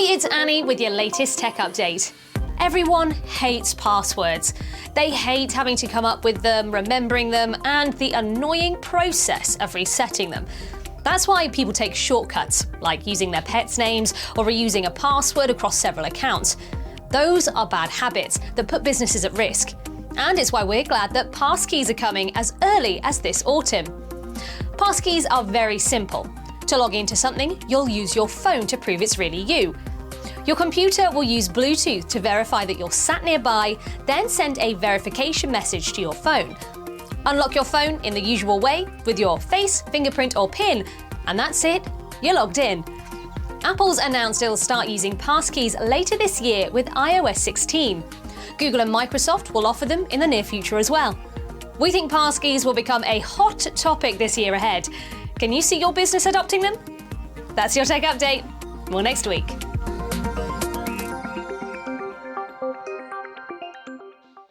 Hey, it's Annie with your latest tech update. Everyone hates passwords. They hate having to come up with them, remembering them, and the annoying process of resetting them. That's why people take shortcuts, like using their pets' names or reusing a password across several accounts. Those are bad habits that put businesses at risk. And it's why we're glad that Passkeys are coming as early as this autumn. Passkeys are very simple. To log into something, you'll use your phone to prove it's really you. Your computer will use Bluetooth to verify that you're sat nearby, then send a verification message to your phone. Unlock your phone in the usual way with your face, fingerprint or PIN, and that's it, you're logged in. Apple's announced it'll start using Passkeys later this year with iOS 16. Google and Microsoft will offer them in the near future as well. We think Passkeys will become a hot topic this year ahead. Can you see your business adopting them? That's your tech update. More next week.